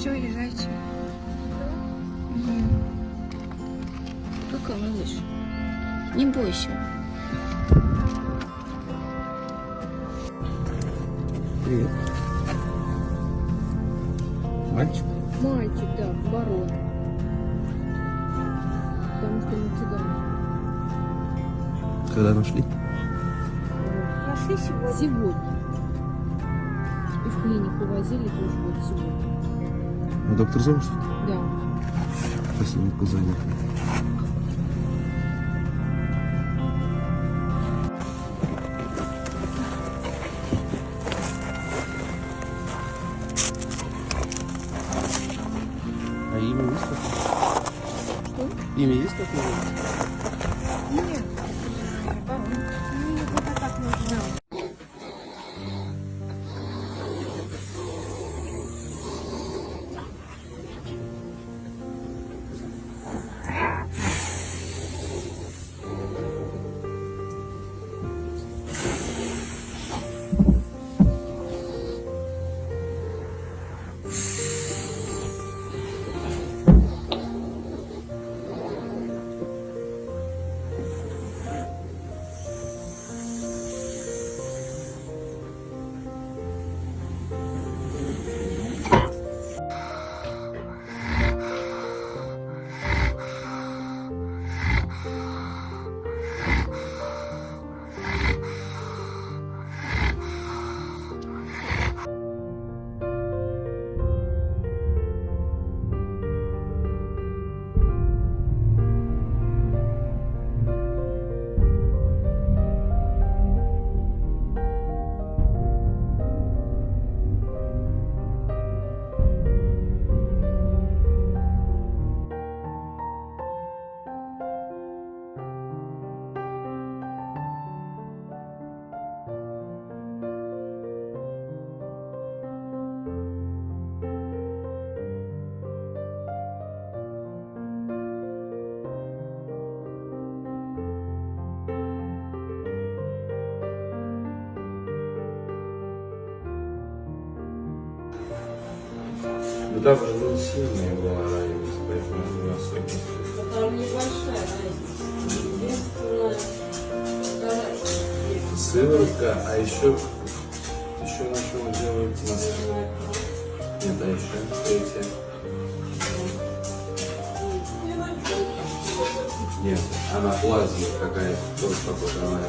Все, езжайте. Пока, малыш. Не бойся. Привет. Мальчик? Мальчик, да, барон. Потому что мы цыгане. Когда нашли? Нашли сегодня. Сегодня. И в клинику возили тоже вот сегодня. А доктор зовут? Да. Спасибо, указание. А имя есть какое-то? Что? Имя есть какое-то? Нет. Барон. Ну, это так нужно. Ну там же не сильная была разница, поэтому не особенно. Там небольшая разница. Единственное, вторая. Сыворотка, а еще на чем делают массаж? Нет, а еще третья. Нет, она плазма какая-то, тоже какой-то она.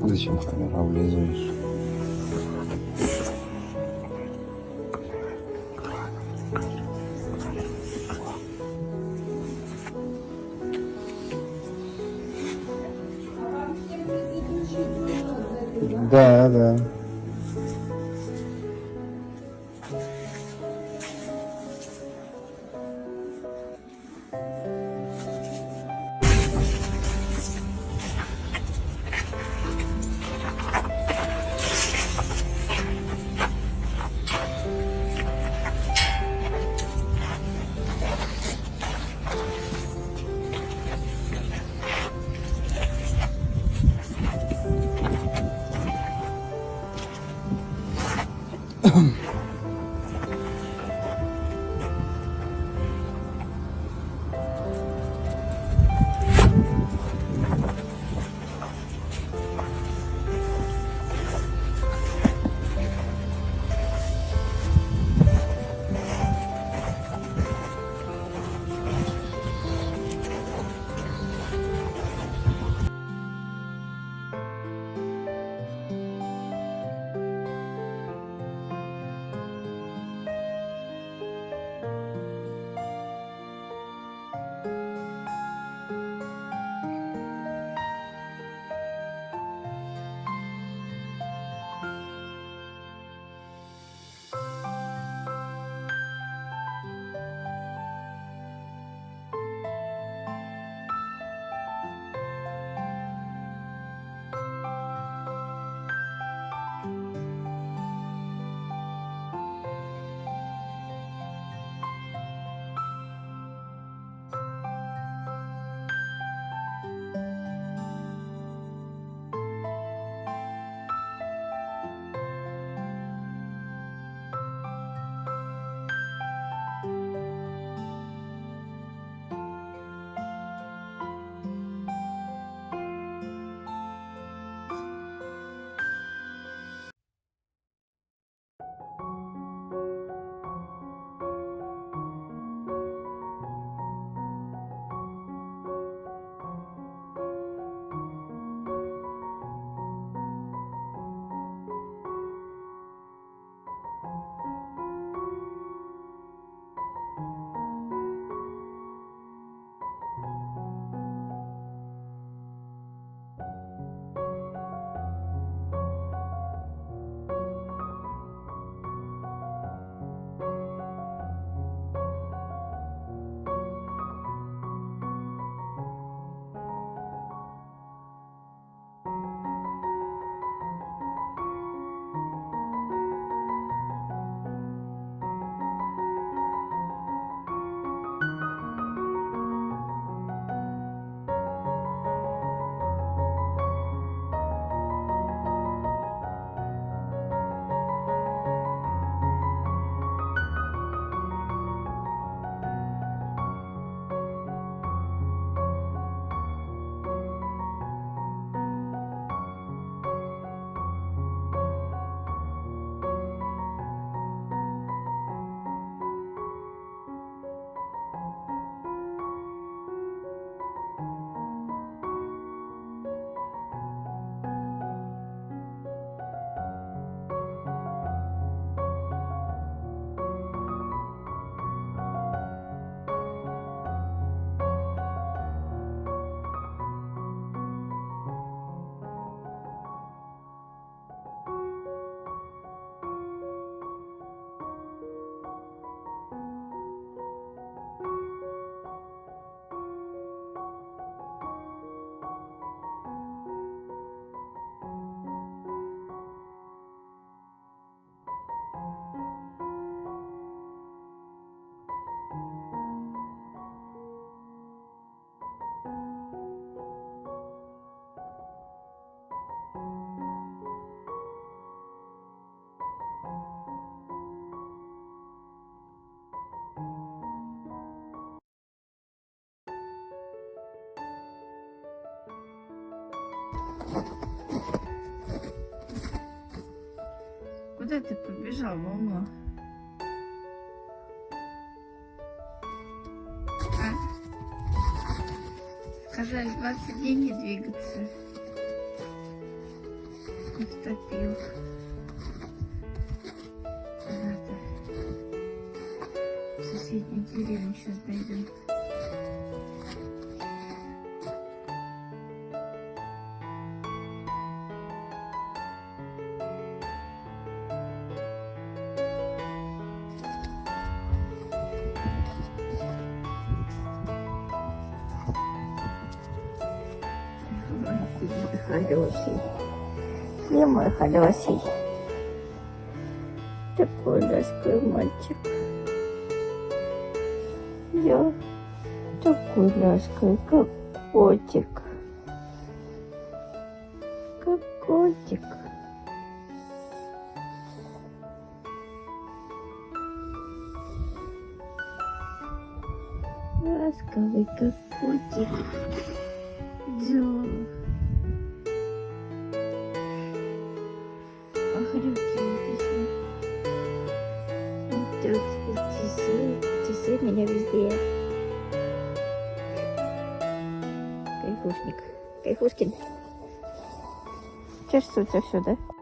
Зачем камера облизываешь? Да, да. Куда ты побежал, мама? А? Сказали 20 дней не двигаться. втопил. Куда-то. В соседнюю деревню сейчас дойдем. Хороший. Где мой хороший? Такой ласковый мальчик. Я такой ласковый, как котик. Как котик. Ласковый, как котик. Да. Похрюкивайтесь. Вот так, теси меня везде. Кайфушник. Кайфушкин. Чешется все, да?